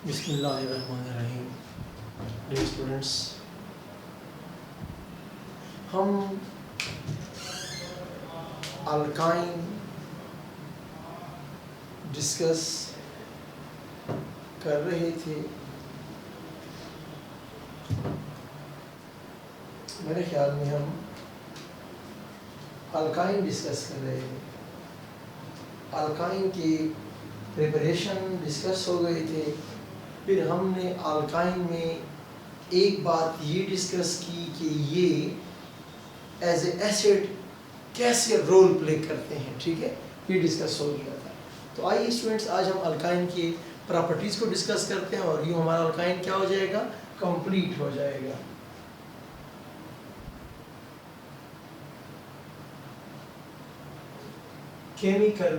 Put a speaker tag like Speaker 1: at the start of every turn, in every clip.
Speaker 1: बिस्मिल्लाहिर्रहमानिर्रहीम। Dear students, हम alkyne discuss कर रहे थे। मेरे ख्याल में हम अल्काइन डिस्कस कर रहे थे। अल्काइन की प्रिपरेशन डिस्कस हो गए थे। फिर हमने अल्काइन में एक बात ये डिस्कस की कि ये एज ए एसिड कैसे रोल प्ले करते हैं। ठीक है, ये डिस्कस हो गया था। तो आइए स्टूडेंट्स, आज हम अल्काइन की प्रॉपर्टीज़ को डिस्कस करते हैं और यूँ हमारा अल्काइन क्या हो जाएगा, कंप्लीट हो जाएगा। Chemical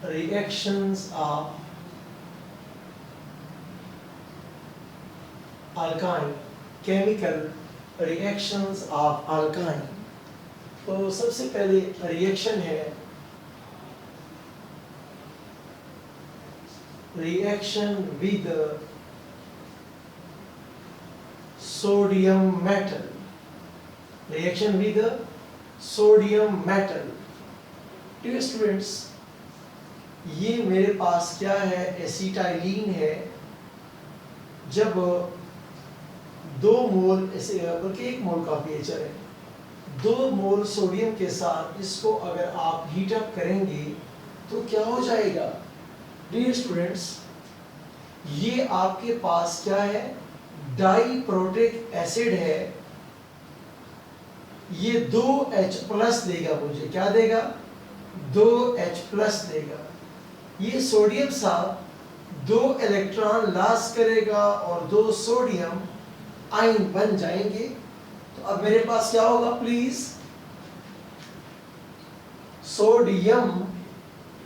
Speaker 1: reactions of alkyne, chemical reactions of alkyne। तो सबसे पहले रिएक्शन है reaction with sodium metal. Reaction with sodium metal. Dear students, ये मेरे पास क्या है, एसिटाइलिन है। जब 2 मोल, ऐसे बल्कि 1 मोल काफी है, चले 2 मोल सोडियम के साथ इसको अगर आप हीट अप करेंगे तो क्या हो जाएगा। डियर स्टूडेंट्स, ये आपके पास क्या है, डाइप्रोटिक एसिड है। ये 2H+ देगा मुझे, क्या देगा, 2H+ देगा। ये सोडियम साथ 2 इलेक्ट्रॉन लॉस करेगा और 2 सोडियम आयन बन जाएंगे। तो अब मेरे पास क्या होगा, प्लीज, सोडियम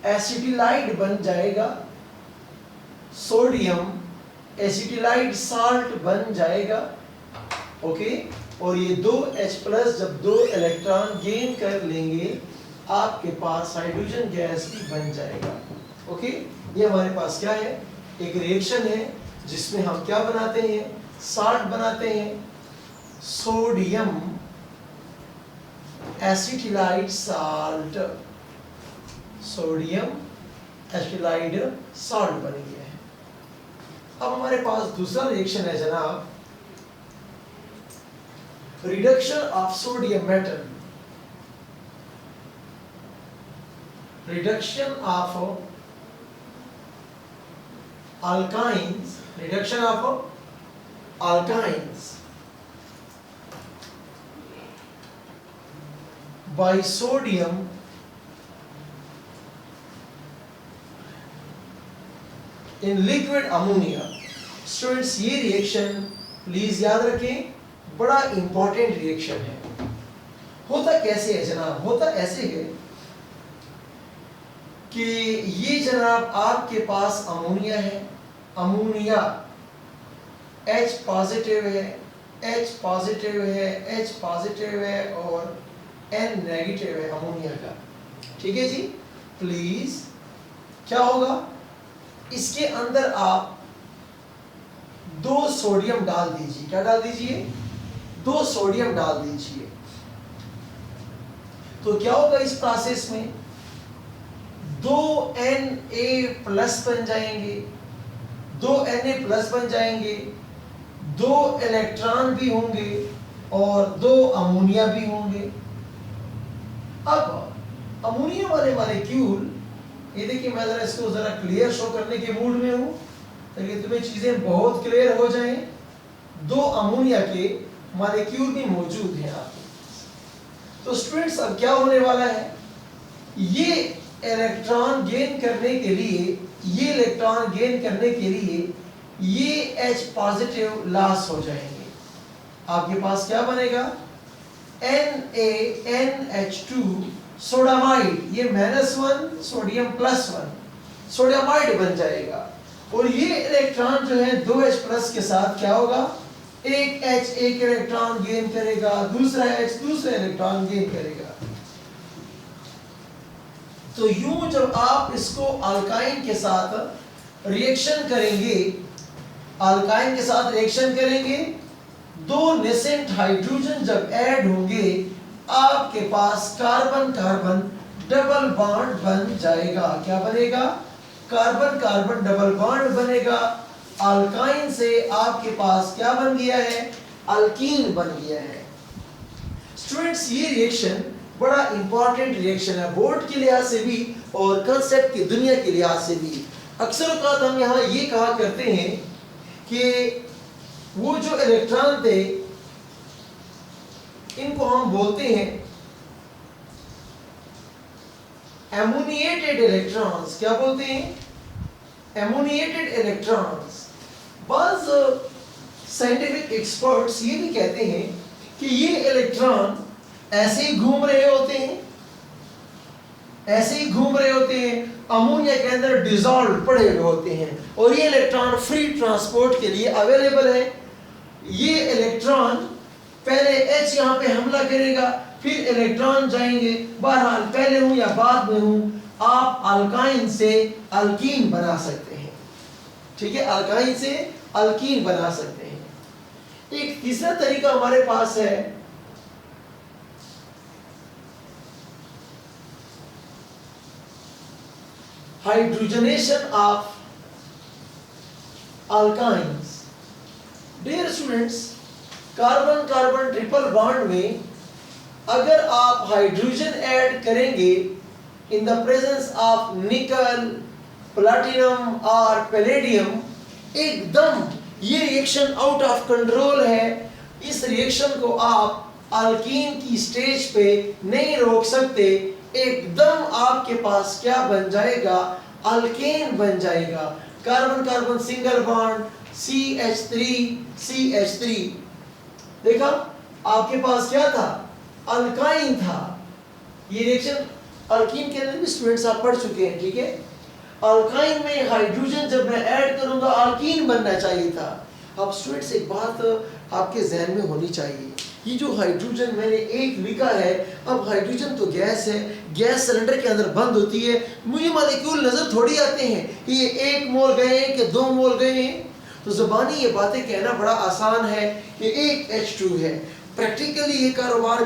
Speaker 1: एसिटिलाइड बन जाएगा। सोडियम एसिटिलाइड साल्ट बन जाएगा। ओके, और ये 2H+ जब 2 इलेक्ट्रॉन गेन कर लेंगे, आपके पास हाइड्रोजन गैस भी बन जाएगा। ओके, ये हमारे पास क्या है, एक रिएक्शन है जिसमें हम क्या बनाते हैं, साल्ट बनाते हैं। Sodium acetylide salt, sodium acetylide salt बन गया है। अब हमारे पास दूसरा रिएक्शन है जनाब, reduction of sodium metal. Reduction of alkynes, reduction of alkynes by sodium in liquid ammonia। Students, ये रिएक्शन प्लीज याद रखें, बड़ा इंपॉर्टेंट रिएक्शन है। होता कैसे है जनाब, होता ऐसे है कि ये जनाब आपके पास अमोनिया है। अमोनिया H पॉजिटिव है, H पॉजिटिव है, H पॉजिटिव है और N नेगेटिव है अमोनिया का। ठीक है जी, प्लीज क्या होगा, इसके अंदर आप 2 सोडियम डाल दीजिए। क्या डाल दीजिए, 2 सोडियम डाल दीजिए। तो क्या होगा इस प्रोसेस में, 2 Na+ बन जाएंगे, 2 Na+ बन जाएंगे, 2 इलेक्ट्रॉन भी होंगे और 2 अमोनिया भी होंगे। अब अमोनिया वाले मॉलिक्यूल, ये देखिए, मैं जरा इसको जरा क्लियर शो करने के मूड में हूं ताकि तुम्हें चीजें बहुत क्लियर हो जाएं। 2 अमोनिया के मॉलिक्यूल भी मौजूद हैं आपके। तो स्टूडेंट्स, अब क्या होने वाला है, ये इलेक्ट्रॉन गेन करने के लिए, ये इलेक्ट्रॉन गेन करने के लिए ये H पॉजिटिव लॉस हो जाएंगे। आपके पास क्या बनेगा, NaNH2 सोडामाइड, ये -1 सोडियम +1 सोडियमाइड बन जाएगा। और ये इलेक्ट्रॉन जो है 2H+ के साथ क्या होगा, एक H एक इलेक्ट्रॉन गेन करेगा, दूसरा H दूसरा इलेक्ट्रॉन गेन करेगा। तो यूं जब आप इसको अल्काइन के साथ रिएक्शन करेंगे, अल्काइन के साथ रिएक्शन करेंगे, दो नेसेंट हाइड्रोजन जब ऐड होंगे, आपके पास कार्बन कार्बन डबल बॉन्ड बन जाएगा। क्या बनेगा? कार्बन कार्बन डबल बॉन्ड बनेगा। अल्काइन से आपके पास क्या बन गया है? अल्कीन बन गया है। स्टूडेंट्स, ये रिएक्शन बड़ा इंपॉर्टेंट रिएक्शन है बोर्ड के लिहाज से भी और कंसेप्ट की दुनिया के लिहाज से भी। अक्सर औक़ात हम यहाँ ये कहा करते हैं कि वो जो इलेक्ट्रॉन थे इनको हम बोलते हैं एमोनिएटेड इलेक्ट्रॉन्स। क्या बोलते हैं? एमोनिएटेड इलेक्ट्रॉन्स। बाज़ साइंटिफिक एक्सपर्ट्स ये भी कहते हैं कि ये इलेक्ट्रॉन ऐसे ही घूम रहे होते हैं, ऐसे ही घूम रहे होते हैं, अमोनिया के अंदर डिसॉल्व पड़े हुए होते हैं और ये इलेक्ट्रॉन फ्री ट्रांसपोर्ट के लिए अवेलेबल है। ये इलेक्ट्रॉन पहले H यहाँ पे हमला करेगा, फिर इलेक्ट्रॉन जाएंगे। बहरहाल पहले हूं या बाद में हूं, आप अल्काइन से अल्कीन बना सकते हैं। ठीक है, अल्काइन से अल्कीन बना सकते हैं। एक तीसरा तरीका हमारे पास है, hydrogenation of alkynes. Dear students, carbon carbon triple bond में अगर आप हाइड्रोजन ऐड करेंगे in the presence of nickel, platinum और पैलेडियम, एकदम ये रिएक्शन आउट ऑफ कंट्रोल है। इस रिएक्शन को आप अल्कीन की स्टेज पे नहीं रोक सकते। एकदम आपके पास क्या बन जाएगा? अल्केन बन जाएगा। Carbon carbon single bond CH3 देखा, आपके पास क्या था? अल्काइन था। ये रिएक्शन अल्कीन के अंदर भी स्टूडेंट्स आप पढ़ चुके हैं। ठीक है, अल्काइन में हाइड्रोजन जब मैं ऐड करूंगा अल्कीन बनना चाहिए था। अब स्टूडेंट्स, एक बात आपके जहन में होनी चाहिए, ये जो हाइड्रोजन मैंने एक लिखा है, अब हाइड्रोजन तो गैस है, गैस सिलेंडर के अंदर बंद होती है, मुझे मॉलिक्यूल नजर थोड़ी आते हैं कि ये 1 मोल गए हैं कि 2 मोल गए हैं। तो ज़बानी ये बातें कहना बड़ा आसान है कि एक H2 है। प्रैक्टिकली ये कारोबार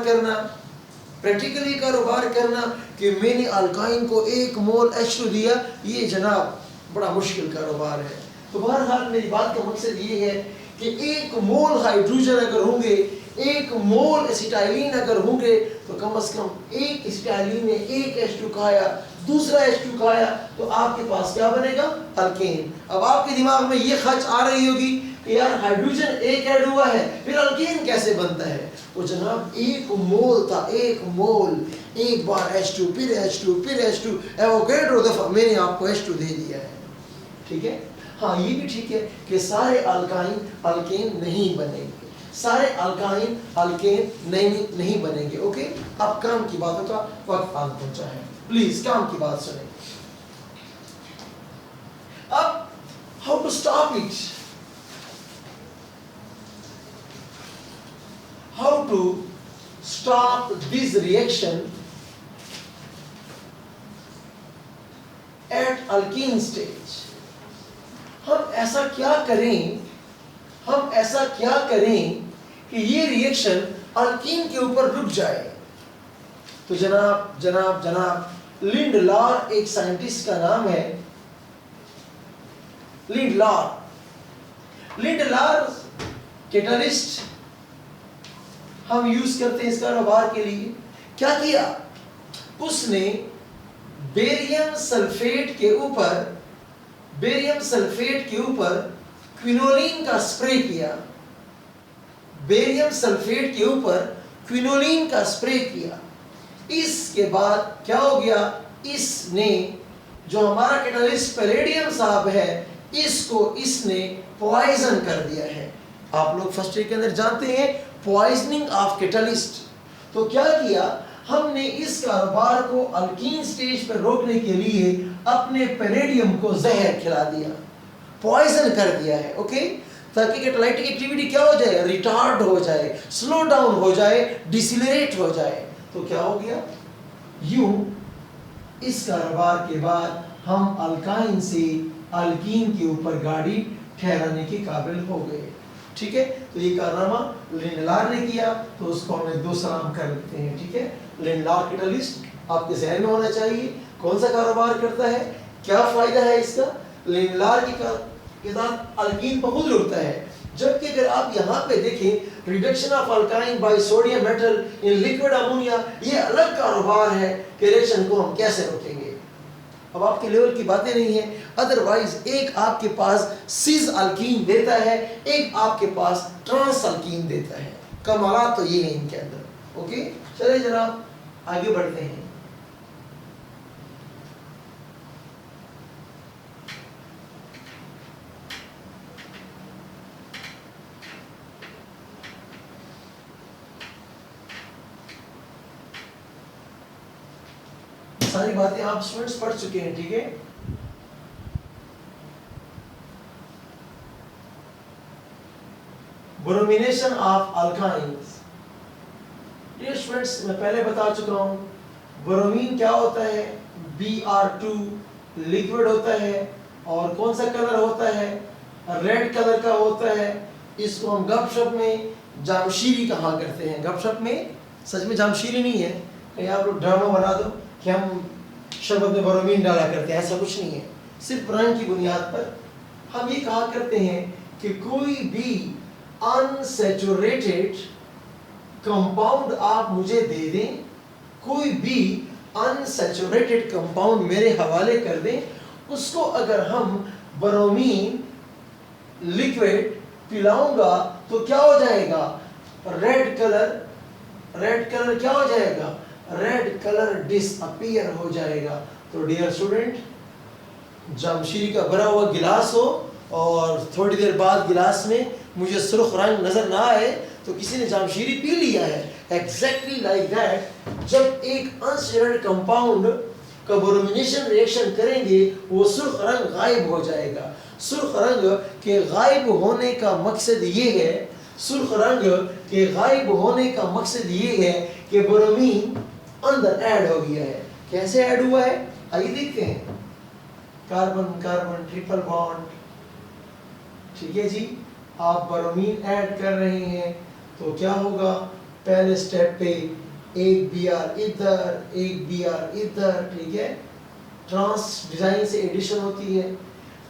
Speaker 1: करना कि मैंने अल्काइन को 1 मोल H2 दिया, ये जनाब बड़ा मुश्किल कारोबार है। तो बहरहाल मेरी बात का मकसद ये है कि 1 मोल हाइड्रोजन अगर होंगे, 1 मोल एसिटाइलिन अगर होंगे, तो कम से कम एक एसिटाइलिन ने 1 H2 खाया, दूसरा H2 खाया, तो आपके पास क्या बनेगा? अल्केन। अब आपके दिमाग में ये खच आ रही होगी कि यार हाइड्रोजन एक ऐड हुआ है, फिर अल्केन कैसे बनता है? तो जनाब 1 मोल था, 1 मोल, एक बार H2 फिर H2 फिर H2, एवोगैड्रो दफा मैंने आपको H2 दे दिया है। ठीक है, हाँ ये भी ठीक है कि सारे अल्काइन अल्केन नहीं बनेंगे, सारे अल्काइन अल्केन नहीं बनेंगे। ओके, अब काम की बातों का वक्त आ पहुंचा है, प्लीज काम की बात सुने। अब how to stop it, how to stop this reaction at alkene stage. हम ऐसा क्या करें कि ये रिएक्शन अल्कीन के ऊपर रुक जाए? तो जनाब लिंडलार एक साइंटिस्ट का नाम है, लिंडलार कैटलिस्ट हम यूज करते हैं इस कारोबार के लिए। क्या किया उसने? बेरियम सल्फेट के ऊपर क्विनोलिन का स्प्रे किया। बेरियम सल्फेट के ऊपर क्विनोलिन का स्प्रे किया। इसके बाद क्या हो गया? इसने जो हमारा कैटलिस्ट पैलेडियम साहब है, इसने पॉइजन कर दिया है। आप लोग फर्स्ट ईयर के अंदर जानते हैं पॉइजनिंग ऑफ कैटलिस्ट। तो क्या किया हमने? इस कारोबार को अल्कीन स्टेज पर रोकने के लिए अपने पैलेडियम को जहर खिला दिया, पॉइजन कर दिया है। ओके, ताकि कैटालाइटिक एक्टिविटी क्या हो जाए? रिटार्ड हो जाए, स्लो डाउन हो जाए, डिसिलरेट हो जाए। तो क्या हो गया? यूं इस कारोबार के बाद हम अल्काइन से अल्कीन के ऊपर गाड़ी ठहराने के काबिल हो गए। ठीक है, तो ये कारनामा लिंडलार ने किया, तो उसको हम एक दो सलाम कर लेते हैं। ठीक है, लिंडलार कैटलिस्ट आपके जहन में होना चाहिए। कौन सा कारोबार करता है, क्या फायदा है इसका? लिंडलार के साथ अल्कीन बहुत जुड़ता है। जबकि अगर आप यहाँ पे देखें, reduction of alkyne by sodium metal in liquid ammonia, ये अलग कारोबार है कि रिएक्शन को हम कैसे रोकेंगे। अब आपके लेवल की बातें नहीं है। अदरवाइज एक आपके पास सिस अल्कीन देता है, एक आपके पास ट्रांस अल्कीन देता है। कमाल तो ये है इनके अंदर। ओके, चलिए जनाब आगे बढ़ते हैं। सारी बातें आप स्टूडेंट्स पढ़ चुके हैं। ठीक है, bromination of alkynes. Dear students, मैं पहले बता चुका हूं ब्रोमीन क्या होता है, Br2 लिक्विड होता है और कौन सा कलर होता है, रेड कलर का होता है। इसको हम गपशप में जामशीरी कहा करते हैं। गपशप में सच में जामशीरी नहीं है, कहीं आप लोग ड्रामा बना दो कि हम शरबत में ब्रोमीन डाला करते हैं, ऐसा कुछ नहीं है। सिर्फ रंग की बुनियाद पर हम ये कहा करते हैं कि कोई भी अनसैचुरेटेड कंपाउंड आप मुझे दे दें, कोई भी अनसैचुरेटेड कंपाउंड मेरे हवाले कर दें, उसको अगर हम ब्रोमीन लिक्विड पिलाऊंगा तो क्या हो जाएगा, रेड कलर क्या हो जाएगा, रेड कलर डिसअपीयर हो जाएगा। तो डियर स्टूडेंट, जामशीरी का भरा हुआ गिलास हो और थोड़ी देर बाद गिलास में मुझे सुर्ख रंग नजर ना आए तो किसी ने जामशीरी पी लिया है। एग्जैक्टली लाइक दैट, जब एक अनसैचुरेटेड कंपाउंड का ब्रोमिनेशन रिएक्शन करेंगे वो सुर्ख रंग गायब हो जाएगा। सुर्ख रंग के गायब होने का मकसद ये है, सुर्ख रंग के गायब होने का मकसद ये है कि ब्रोमीन अंदर ऐड हो गया है। कैसे ऐड हुआ है, आइए देखते हैं। कार्बन कार्बन ट्रिपल बॉन्ड, ठीक है जी, आप ब्रोमीन ऐड कर रहे हैं तो क्या होगा, पहले स्टेप पे एक Br इधर, एक Br इधर, ठीक है, ट्रांस डिजाइन से एडिशन होती है।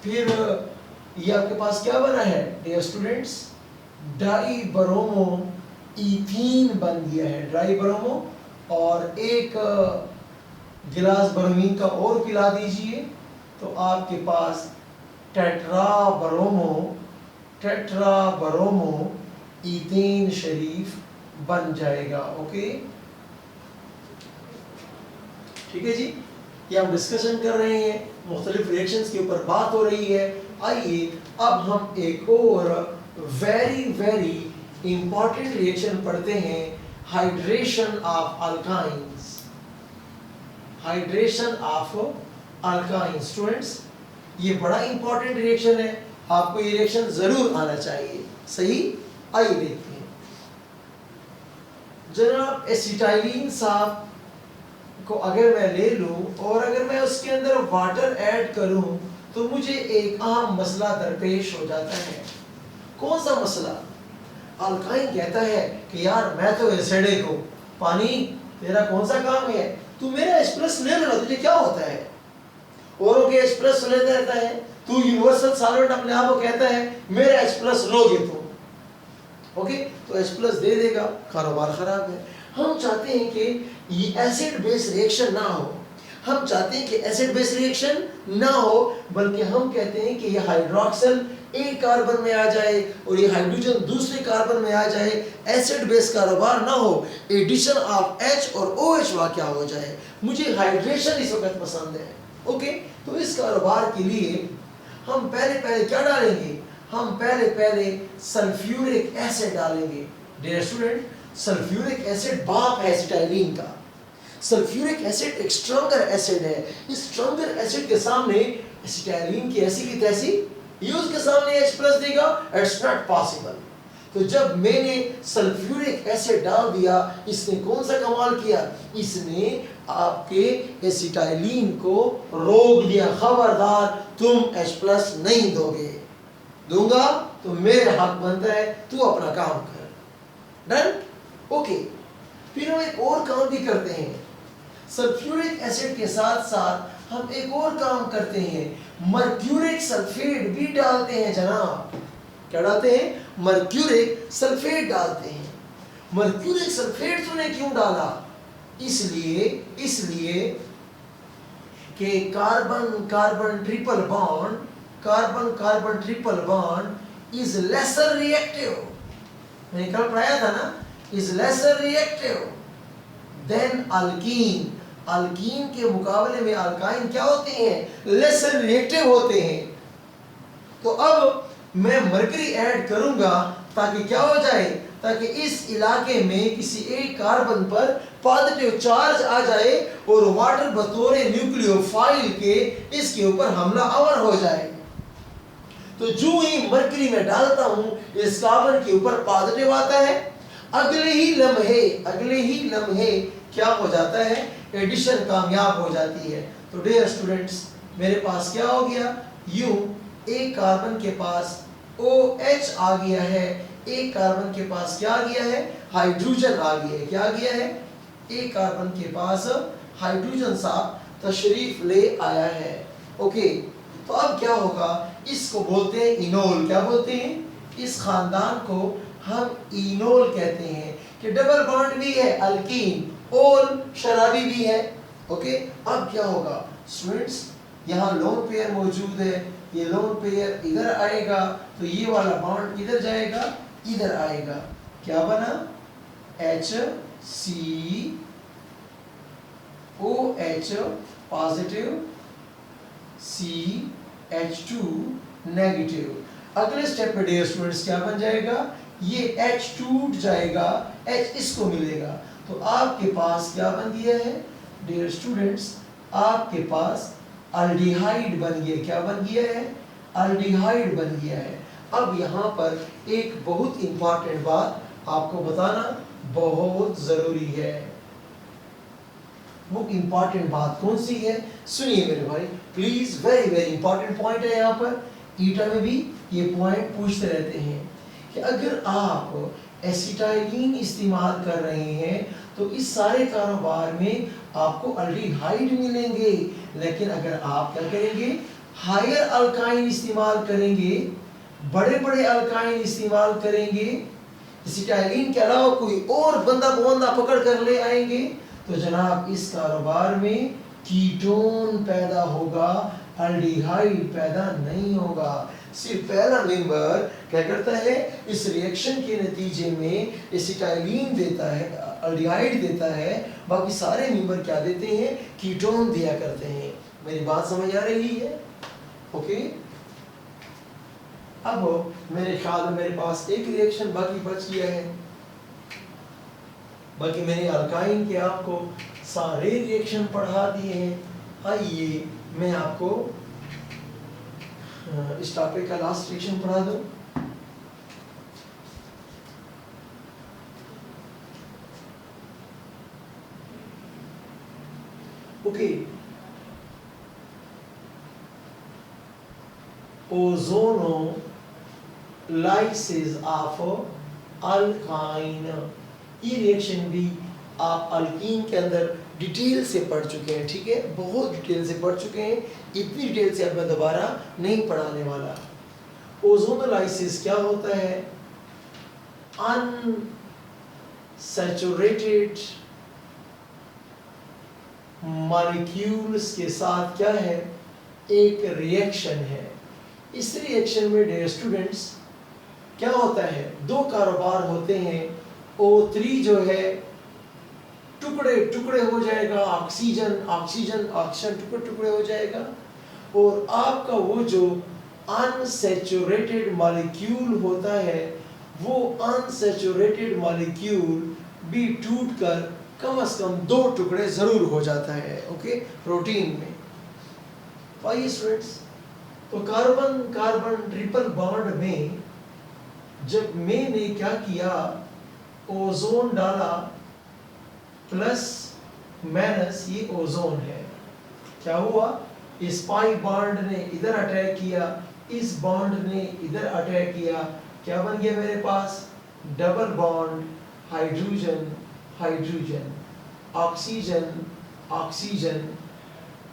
Speaker 1: फिर ये आपके पास क्या बना है dear students, dibromoethene बन गया है, डाई ब्रोमो। और एक गिलास ब्रोमीन का और पिला दीजिए तो आपके पास टेट्रा ब्रोमो इथेन शरीफ बन जाएगा। ओके, ठीक है जी, ये हम डिस्कशन कर रहे हैं, मुख्तलिफ रिएक्शंस के ऊपर बात हो रही है। आइए अब हम एक और वेरी वेरी इंपॉर्टेंट रिएक्शन पढ़ते हैं, hydration of alkynes. Hydration of alkynes students, ये बड़ा इंपॉर्टेंट रिएक्शन है, आपको ये रिएक्शन जरूर आना चाहिए। सही, आइए देखते हैं। जनाब एसिटाइलिन साहब को अगर मैं ले लूं और अगर मैं उसके अंदर वाटर ऐड करूं तो मुझे एक अहम मसला दरपेश हो जाता है। कौन सा मसला? अल्काइन कहता है कि यार मैं तो एसिडिक हूं, पानी तेरा कौन सा काम है, तू मेरा H+ ले लो ना, तुझे क्या होता है, औरों के H+ लेता रहता है, तू यूनिवर्सल सॉल्वेंट अपने आप को कहता है मेरा H+ लोगे तुम। ओके, तो H+ दे देगा, कारोबार खराब है। हम चाहते हैं कि ये एसिड बेस रिएक्शन ना हो, हम चाहते हैं कि एसिड बेस रिएक्शन ना हो, बल्कि हम कहते हैं कि ये हाइड्रोक्सिल एक कार्बन में आ जाए और ये हाइड्रोजन दूसरे कार्बन में आ जाए, एसिड बेस कारोबार ना हो, एडिशन ऑफ H और OH वाक़या हो जाए। मुझे हाइड्रेशन इस वक्त पसंद है। ओके, तो इस कारोबार के लिए हम पहले क्या डालेंगे, हम पहले सल्फ्यूरिक एसिड डालेंगे। डियर स्टूडेंट, सल्फ्यूरिक एसिड बाप है एसिटाइलिन का। सल्फ्यूरिक एसिड एक स्ट्रॉन्गर एसिड है। इस स्ट्रॉन्गर एसिड के सामने एसिटाइलिन की ऐसी की तैसी, ये उसके सामने H+ देगा, इट्स नॉट पॉसिबल। तो जब मैंने सल्फ्यूरिक एसिड डाल दिया, इसने कौन सा कमाल किया, इसने आपके एसिटाइलिन को रोक दिया, खबरदार तुम H+ नहीं दोगे, दूंगा तो मेरे हक बनता है, तू अपना काम कर। डन? ओके। फिर हम एक और काम भी करते हैं, सल्फ्यूरिक एसिड के साथ साथ हम एक और काम करते हैं, मर्क्यूरिक सल्फेट भी डालते हैं जनाब। क्या डालते हैं? मर्क्यूरिक सल्फेट डालते हैं। मर्क्यूरिक सल्फेट तूने क्यों डाला? इसलिए कि carbon carbon triple bond is lesser reactive. मैंने कल पढ़ाया था ना, is lesser reactive than alkyne. Alkyne के मुकाबले में अल्काइन क्या होते हैं? लेसर रिएक्टिव होते हैं। तो अब मैं मरकरी ऐड करूंगा ताकि क्या हो जाए, ताकि इस इलाके में किसी एक कार्बन पर पॉजिटिव चार्ज आ जाए और वाटर बतौर न्यूक्लियोफाइल के इसके ऊपर हमला आवर हो जाए। तो जो ही मरकरी में डालता हूं, इस कार्बन के ऊपर पॉजिटिव आता है, अगले ही लम्हे क्या हो जाता है, एडिशन कामयाब हो जाती है। तो डियर स्टूडेंट्स, मेरे पास क्या हो गया, यूं एक कार्बन के पास OH आ गया है, एक कार्बन के पास क्या आ गया है, हाइड्रोजन आ गया है। क्या आ गया है? एक कार्बन के पास हाइड्रोजन सा तशरीफ ले आया है। ओके, तो अब क्या होगा, इसको बोलते हैं इनोल। क्या बोलते हैं? इस खानदान को हम इनोल कहते हैं कि डबल बॉन्ड भी है, अल्कीन, ओल शराबी भी है। ओके, अब क्या होगा स्टूडेंट्स, यहाँ लोन पेयर मौजूद है, ये लोन पेयर इधर आएगा तो ये वाला बॉन्ड इधर जाएगा, इधर आएगा, क्या बना, HCOH पॉजिटिव, CH2 नेगेटिव। अगले स्टेप पे डियर स्टूडेंट्स क्या बन जाएगा, ये H टूट जाएगा, H इसको मिलेगा, तो आपके पास क्या बन गया है डियर स्टूडेंट्स, आपके पास अल्डिहाइड बन गया। क्या बन गया है? अल्डिहाइड बन गया है। अब यहाँ पर एक बहुत इंपॉर्टेंट बात आपको बताना बहुत जरूरी है। वो इंपॉर्टेंट बात कौन सी है, सुनिए मेरे भाई please, very very important point है। यहाँ पर ईटा में भी ये पॉइंट पूछते रहते हैं कि अगर आप एसिटाइलिन इस्तेमाल कर रहे हैं तो इस सारे कारोबार में आपको अल्डिहाइड मिलेंगे, लेकिन अगर आप क्या करेंगे, हायर अल्काइन इस्तेमाल करेंगे, बड़े बड़े अल्काइन इस्तेमाल करेंगे, एसिटाइलिन के अलावा कोई और बंदा पकड़ कर ले आएंगे, तो जनाब इस कारोबार में कीटोन पैदा होगा, अल्डिहाइड पैदा नहीं होगा। सिर्फ पहला मेंबर क्या करता है, इस रिएक्शन के नतीजे में एसिटाइलिन देता है, अल्डिहाइड देता है, बाकी सारे मेंबर क्या देते हैं, कीटोन दिया करते हैं। मेरी बात समझ आ रही है? ओके, अब मेरे ख्याल में मेरे पास एक रिएक्शन बाकी बच गया है, बाकी मैंने अल्काइन के आपको सारे रिएक्शन पढ़ा दिए हैं। आइए मैं आपको इस टॉपिक का लास्ट रिएक्शन पढ़ा दूं। ओके, ओजोनोलाइसिस ऑफ अल्काइन, ये रिएक्शन भी आप अल्कीन के अंदर डिटेल से पढ़ चुके हैं, ठीक है, बहुत डिटेल से पढ़ चुके हैं, इतनी डिटेल से अब मैं दोबारा नहीं पढ़ाने वाला। ओजोनोलाइसिस क्या होता है, अनसैचुरेटेड मॉलिक्यूल्स के साथ क्या है, एक रिएक्शन है। इस रिएक्शन में डियर स्टूडेंट्स क्या होता है, दो कारोबार होते हैं, O3 जो है टुकड़े टुकड़े हो जाएगा, ऑक्सीजन ऑक्सीजन ऑक्सीजन टुकड़े टुकड़े हो जाएगा, और आपका वो जो अनसैचुरेटेड मॉलिक्यूल होता है, वो अनसैचुरेटेड मॉलिक्यूल भी टूटकर कम से कम दो टुकड़े जरूर हो जाता है। ओके, प्रोटीन में। तो आइए स्टूडेंट्स, तो कार्बन कार्बन ट्रिपल बॉन्ड में जब मैंने क्या किया, ओजोन डाला, प्लस माइनस ये ओजोन है, क्या हुआ, इस पाई बॉन्ड ने इधर अटैक किया, इस बॉन्ड ने इधर अटैक किया, क्या बन गया मेरे पास, double bond, hydrogen hydrogen, oxygen oxygen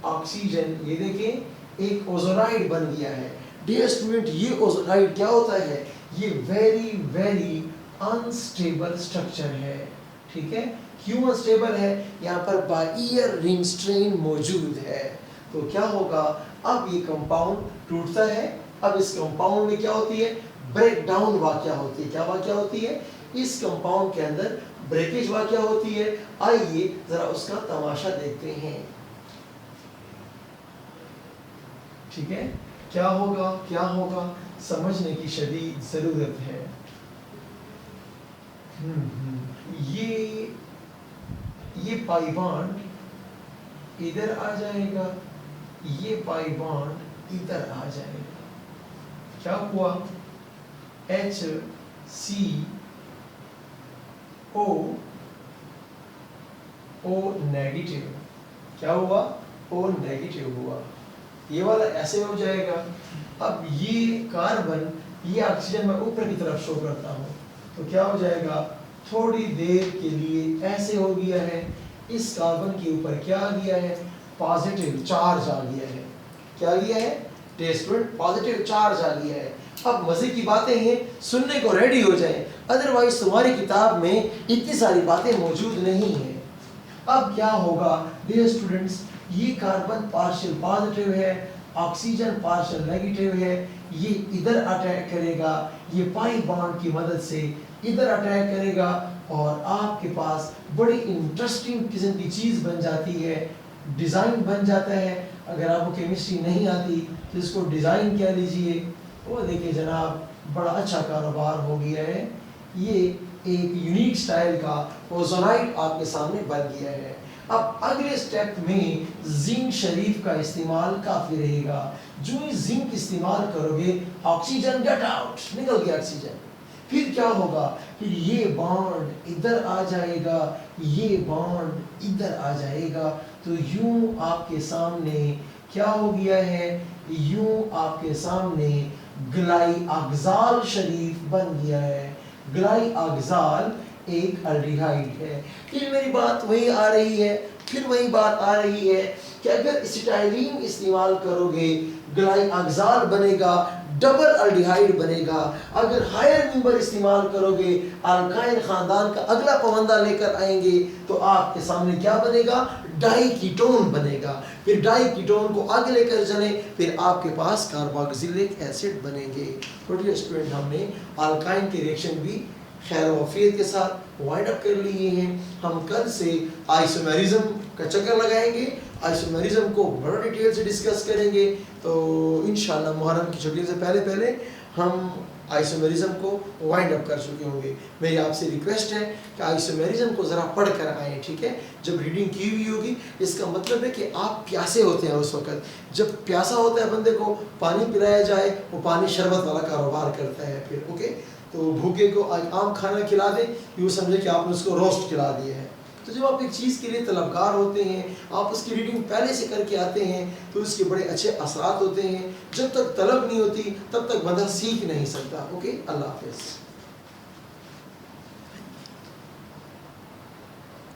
Speaker 1: oxygen, ये देखें एक ओजोनाइड बन गया है। डियर स्टूडेंट, ये ओजोनाइड क्या होता है, ये वेरी वेरी अनस्टेबल स्ट्रक्चर है, ठीक है। क्यों अनस्टेबल है, यहाँ पर बाइयर रिंग स्ट्रेन मौजूद है, तो क्या होगा, अब ये कंपाउंड टूटता है, अब इस कंपाउंड में क्या होती है, ब्रेक डाउन वाक़या होती है, क्या वाक़या होती है, इस कंपाउंड के अंदर ब्रेकेज वाक़या होती है। आइए जरा उसका तमाशा देखते हैं, ठीक है। क्या होगा समझने की शदीद ज़रूरत है। ये पाई बॉन्ड इधर आ जाएगा, ये पाई बॉन्ड इधर आ जाएगा, क्या हुआ, HCO O नेगेटिव, क्या हुआ, O नेगेटिव हुआ, ये वाला ऐसे हो जाएगा। अब ये कार्बन, ये ऑक्सीजन मैं ऊपर की तरफ शो करता हूँ, तो क्या हो जाएगा, थोड़ी देर के लिए ऐसे हो गया है, इस कार्बन के ऊपर क्या आ गया है, पॉजिटिव चार्ज आ गया है, क्या आ गया है, टेस्टमेंट पॉजिटिव चार्ज आ गया है। अब मजे की बातें हैं, सुनने को रेडी हो जाए, अदरवाइज तुम्हारी किताब में इतनी सारी बातें मौजूद नहीं है। अब क्या होगा डियर स्टूडेंट्स, ये कार्बन पार्शियल पॉजिटिव है, ऑक्सीजन पार्शियल नेगेटिव है, ये इधर अटैक करेगा, ये पाई बॉन्ड की मदद से इधर अटैक करेगा, और आपके पास बड़ी इंटरेस्टिंग किस्म की चीज़ बन जाती है, डिज़ाइन बन जाता है। अगर आपको केमिस्ट्री नहीं आती तो इसको डिज़ाइन कह लीजिए। वो देखिए जनाब, बड़ा अच्छा कारोबार हो गया है, ये एक यूनिक स्टाइल का ओजोनाइड आपके सामने बन गया है। अब अगले स्टेप में जिंक शरीफ का इस्तेमाल काफ़ी रहेगा। जो ही जिंक इस्तेमाल करोगे, ऑक्सीजन गेट आउट, निकल गया ऑक्सीजन, फिर क्या होगा, फिर ये बॉन्ड इधर आ जाएगा, ये बॉन्ड इधर आ जाएगा, तो यूं आपके सामने क्या हो गया है, यूं आपके सामने ग्लाइऑक्साल शरीफ बन गया है। ग्लाइऑक्साल एक अल्डिहाइड है। फिर मेरी बात वही आ रही है, फिर वही बात आ रही है कि अगर एसिटाइलिन इस्तेमाल करोगे, ग्लाइऑक्साल बनेगा, डबल अल्डिहाइड बनेगा। अगर हायर नंबर इस्तेमाल करोगे, अल्काइन खानदान का अगला पवंदा लेकर आएंगे, तो आपके सामने क्या बनेगा, डाईकीटोन बनेगा। फिर डाईकीटोन को आगे लेकर चले, फिर आपके पास कार्बोक्सिलिक एसिड बनेंगे। तो डियर स्टूडेंट, हमने अल्काइन के रिएक्शन भी खैर वफियत के साथ वाइंड अप कर लिए हैं। हम कल से आइसोमेरिज्म का चक्कर लगाएंगे, आइसोमेरिज्म को बड़ा डिटेल से डिस्कस करेंगे। तो इंशाल्लाह मुहर्रम की छुट्टी से पहले पहले हम आइसोमेरिज्म को वाइंड अप कर चुके होंगे। मेरी आपसे रिक्वेस्ट है कि आइसोमेरिज्म को ज़रा पढ़ कर आएँ, ठीक है। जब रीडिंग की हुई होगी, इसका मतलब है कि आप प्यासे होते हैं उस वक़्त। जब प्यासा होता है बंदे को, पानी पिलाया जाए, वो पानी शरबत वाला कारोबार करता है फिर, ओके। तो भूखे को आम खाना खिला दें, यूँ समझे कि आपने उसको रोस्ट खिला दिया है। तो जब आप एक चीज़ के लिए तलबगार होते हैं, आप उसकी रीडिंग पहले से करके आते हैं, तो उसके बड़े अच्छे असरात होते हैं। जब तक तलब नहीं होती, तब तक बंदा सीख नहीं सकता। ओके, अल्लाह हाफ़िज़।